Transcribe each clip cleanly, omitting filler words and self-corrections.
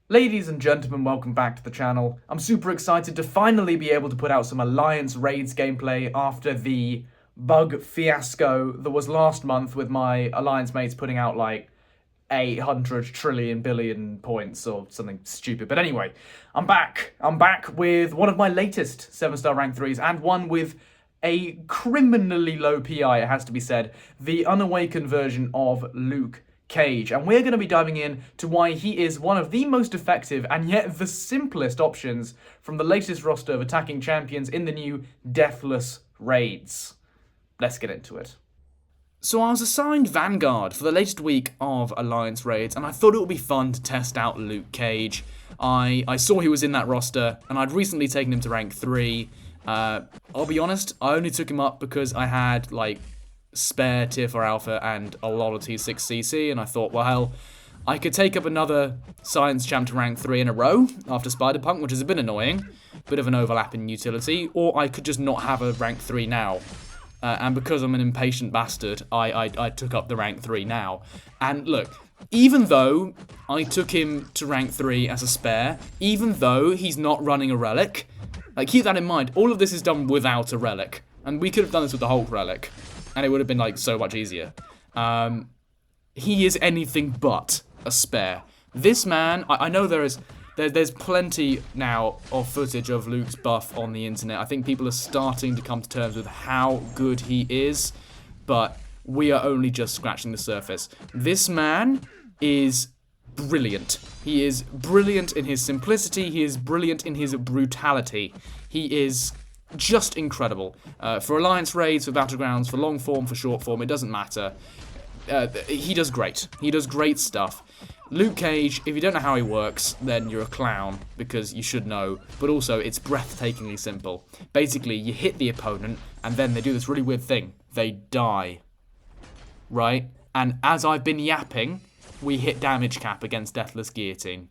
Ladies and gentlemen, welcome back to the channel. I'm super excited to finally be able to put out some Alliance Raids gameplay after the bug fiasco that was last month with my Alliance mates putting out like 800 trillion billion points or something stupid. But anyway, I'm back. I'm back with one of my latest 7-star rank 3s and one with a criminally low PI, it has to be said. The unawakened version of Luke Cage, and we're going to be diving in to why he is one of the most effective and yet the simplest options from the latest roster of attacking champions in the new Deathless Raids. Let's get into it. So I was assigned Vanguard for the latest week of Alliance Raids, and I thought it would be fun to test out Luke Cage. I saw he was in that roster, and I'd recently taken him to rank 3. I'll be honest, I only took him up because I had like spare tier 4 alpha and a lot of tier 6 CC, and I thought, well, I could take up another science champ to rank 3 in a row after Spider-Punk, which is a bit annoying, bit of an overlap in utility, or I could just not have a rank 3 now. And because I'm an impatient bastard, I took up the rank 3 now. And look, even though I took him to rank 3 as a spare, even though he's not running a relic, like, keep that in mind, all of this is done without a relic. And we could have done this with the Hulk relic, and it would have been like so much easier. He is anything but a spare. This man, I know there's plenty now of footage of Luke's buff on the internet. I think people are starting to come to terms with how good he is, but we are only just scratching the surface. This man is brilliant. He is brilliant in his simplicity. He is brilliant in his brutality. He is just incredible. For Alliance Raids, for Battlegrounds, for long form, for short form, it doesn't matter. He does great. He does great stuff. Luke Cage, if you don't know how he works, then you're a clown, because you should know. But also, it's breathtakingly simple. Basically, you hit the opponent, and then they do this really weird thing. They die. Right? And as I've been yapping, we hit damage cap against Deathless Guillotine.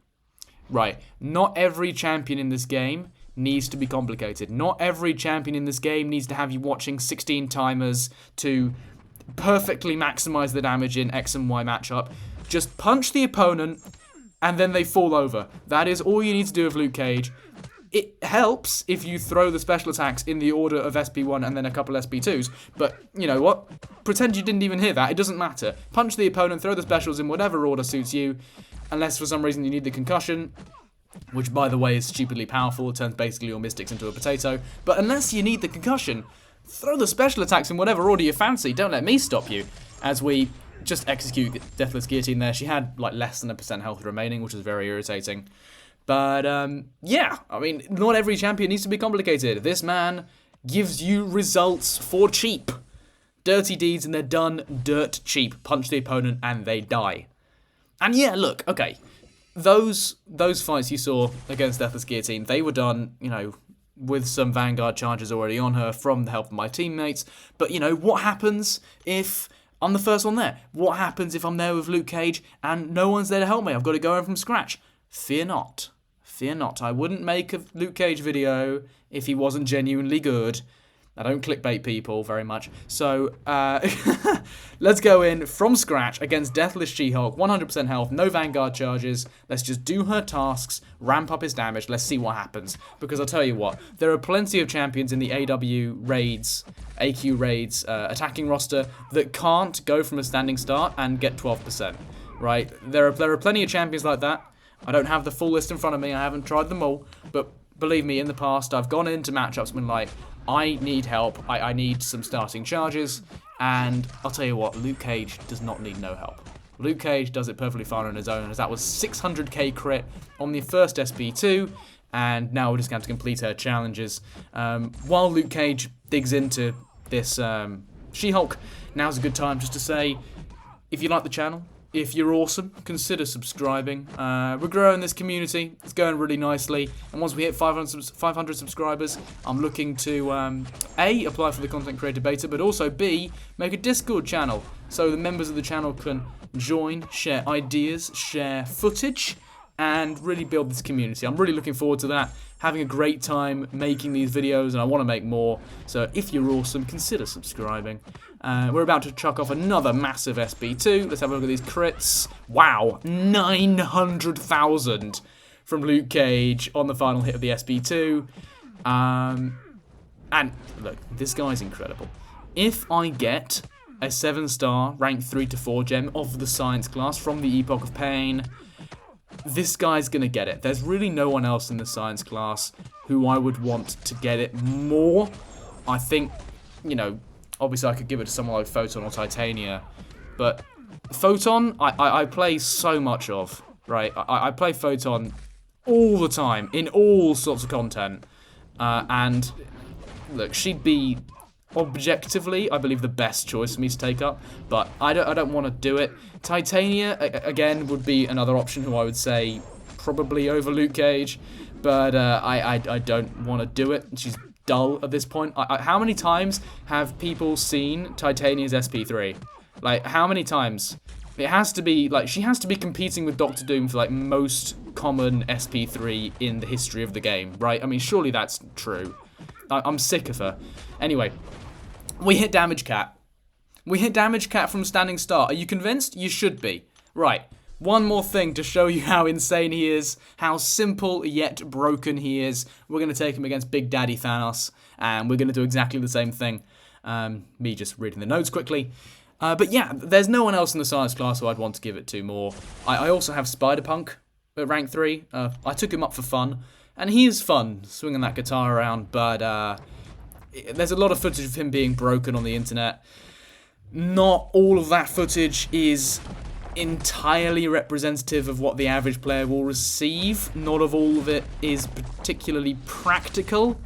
Right. Not every champion in this game needs to be complicated. Not every champion in this game needs to have you watching 16 timers to perfectly maximize the damage in X and Y matchup. Just punch the opponent and then they fall over. That is all you need to do with Luke Cage. It helps if you throw the special attacks in the order of SP1 and then a couple SP2s, but you know what? Pretend you didn't even hear that. It doesn't matter. Punch the opponent, throw the specials in whatever order suits you, unless for some reason you need the concussion, which, by the way, is stupidly powerful. It turns basically your Mystics into a potato. But unless you need the concussion, throw the special attacks in whatever order you fancy. Don't let me stop you. As we just execute Deathless Guillotine there. She had like less than 1% health remaining, which was very irritating. But, yeah, I mean, not every champion needs to be complicated. This man gives you results for cheap. Dirty deeds, and they're done dirt cheap. Punch the opponent, and they die. And yeah, look, okay. Those fights you saw against Deathless Guillotine, they were done, you know, with some Vanguard charges already on her from the help of my teammates. But, you know, what happens if I'm the first one there? What happens if I'm there with Luke Cage and no one's there to help me? I've got to go in from scratch. Fear not. Fear not. I wouldn't make a Luke Cage video if he wasn't genuinely good. I don't clickbait people very much. So, let's go in from scratch against Deathless She-Hulk. 100% health, no Vanguard charges. Let's just do her tasks, ramp up his damage. Let's see what happens. Because I'll tell you what, there are plenty of champions in the AQ raids, attacking roster that can't go from a standing start and get 12%. Right? There are plenty of champions like that. I don't have the full list in front of me. I haven't tried them all. But believe me, in the past, I've gone into matchups and been like, I need help, I need some starting charges, and I'll tell you what, Luke Cage does not need no help. Luke Cage does it perfectly fine on his own, as that was 600k crit on the first SB2, and now we're just going to complete her challenges. While Luke Cage digs into this She-Hulk, now's a good time just to say, if you like the channel, if you're awesome, consider subscribing. We're growing this community. It's going really nicely. And once we hit 500 subscribers, I'm looking to, A, apply for the Content Creator Beta, but also, B, make a Discord channel so the members of the channel can join, share ideas, share footage, and really build this community. I'm really looking forward to that, having a great time making these videos, and I want to make more. So if you're awesome, consider subscribing. We're about to chuck off another massive SB2. Let's have a look at these crits. Wow, 900,000 from Luke Cage on the final hit of the SB2. And look, this guy's incredible. If I get a 7-star rank 3 to 4 gem of the science class from the Epoch of Pain, this guy's gonna get it. There's really no one else in the science class who I would want to get it more. I think, you know, obviously I could give it to someone like Photon or Titania, but Photon, I play so much of, right? I play Photon all the time, in all sorts of content, and look, she'd be objectively, I believe, the best choice for me to take up, but I don't want to do it. Titania, again, would be another option who I would say probably over Luke Cage, but I don't want to do it. She's dull at this point. How many times have people seen Titania's SP3? Like, how many times? It has to be, like, she has to be competing with Doctor Doom for, like, most common SP3 in the history of the game, right? I mean, surely that's true. I'm sick of her. Anyway, we hit damage cap. We hit damage cap from standing start. Are you convinced? You should be. Right. One more thing to show you how insane he is, how simple yet broken he is. We're going to take him against Big Daddy Thanos, and we're going to do exactly the same thing. Me just reading the notes quickly. But yeah, there's no one else in the science class who I'd want to give it to more. I also have Spider-Punk at rank 3. I took him up for fun, and he is fun, swinging that guitar around, but there's a lot of footage of him being broken on the internet. Not all of that footage is entirely representative of what the average player will receive. Not of all of it is particularly practical.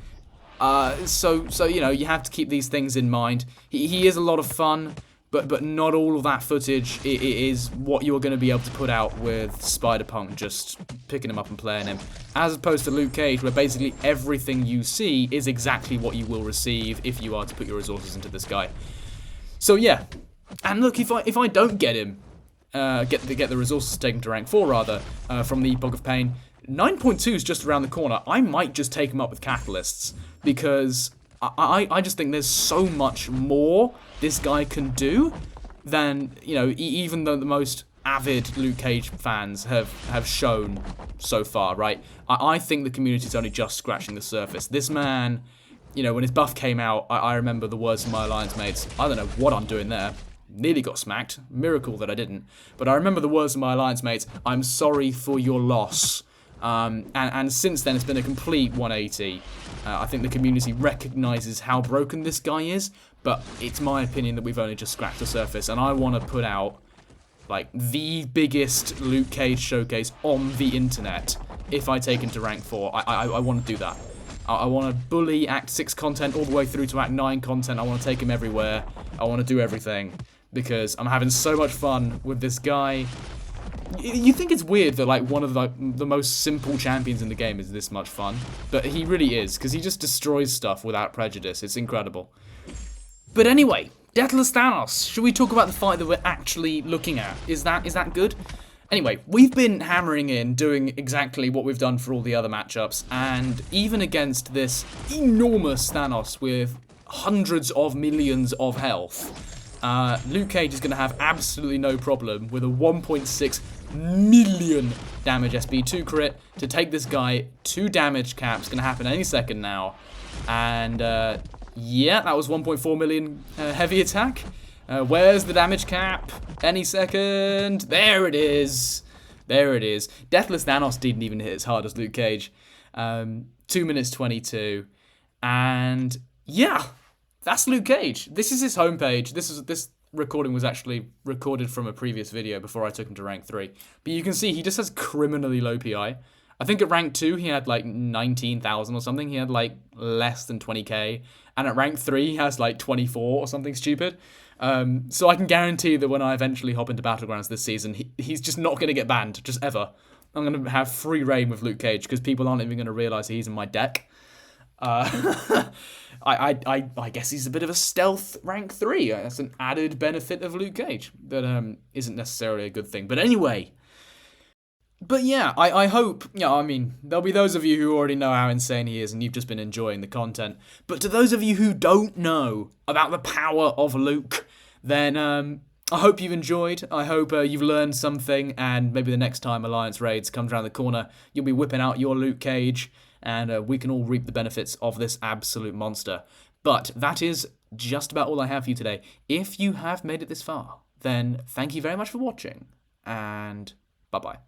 So you know, you have to keep these things in mind. He is a lot of fun, but not all of that footage is what you're going to be able to put out with Spider-Punk just picking him up and playing him. As opposed to Luke Cage, where basically everything you see is exactly what you will receive if you are to put your resources into this guy. So yeah, and look, if I don't get him, get the resources taken to rank 4 rather, from the Epoch of Pain, 9.2 is just around the corner. I might just take him up with Catalysts, because I just think there's so much more this guy can do than, you know, even though the most avid Luke Cage fans have shown so far, right? I think the community's only just scratching the surface. This man, you know, when his buff came out, I remember the words of my alliance mates. I don't know what I'm doing there. Nearly got smacked. Miracle that I didn't. But I remember the words of my alliance mates. I'm sorry for your loss. And since then, it's been a complete 180. I think the community recognises how broken this guy is, but it's my opinion that we've only just scratched the surface, and I want to put out, like, the biggest Luke Cage showcase on the internet if I take him to rank 4. I want to do that. I want to bully Act 6 content all the way through to Act 9 content. I want to take him everywhere. I want to do everything, because I'm having so much fun with this guy. You think it's weird that, like, one of the most simple champions in the game is this much fun, but he really is, because he just destroys stuff without prejudice. It's incredible. But anyway, Deathless Thanos. Should we talk about the fight that we're actually looking at? Is that good? Anyway, we've been hammering in, doing exactly what we've done for all the other matchups, and even against this enormous Thanos with hundreds of millions of health, Luke Cage is going to have absolutely no problem with a 1.6 million damage SB2 crit to take this guy to damage cap. It's going to happen any second now. And yeah, that was 1.4 million heavy attack. Where's the damage cap? Any second. There it is. There it is. Deathless Thanos didn't even hit as hard as Luke Cage. 2 minutes 22. And yeah, that's Luke Cage. This is his homepage. This recording was actually recorded from a previous video before I took him to rank 3. But you can see he just has criminally low PI. I think at rank 2 he had like 19,000 or something. He had like less than 20k. And at rank 3 he has like 24 or something stupid. So I can guarantee that when I eventually hop into Battlegrounds this season, he's just not going to get banned, just ever. I'm going to have free reign with Luke Cage because people aren't even going to realise he's in my deck. I guess he's a bit of a stealth rank 3. That's an added benefit of Luke Cage that isn't necessarily a good thing. But anyway, But yeah, I hope, I mean, there'll be those of you who already know how insane he is and you've just been enjoying the content. But to those of you who don't know about the power of Luke, then I hope you've enjoyed. I hope you've learned something, and maybe the next time Alliance Raids comes around the corner, you'll be whipping out your Luke Cage, and we can all reap the benefits of this absolute monster. But that is just about all I have for you today. If you have made it this far, then thank you very much for watching, and bye-bye.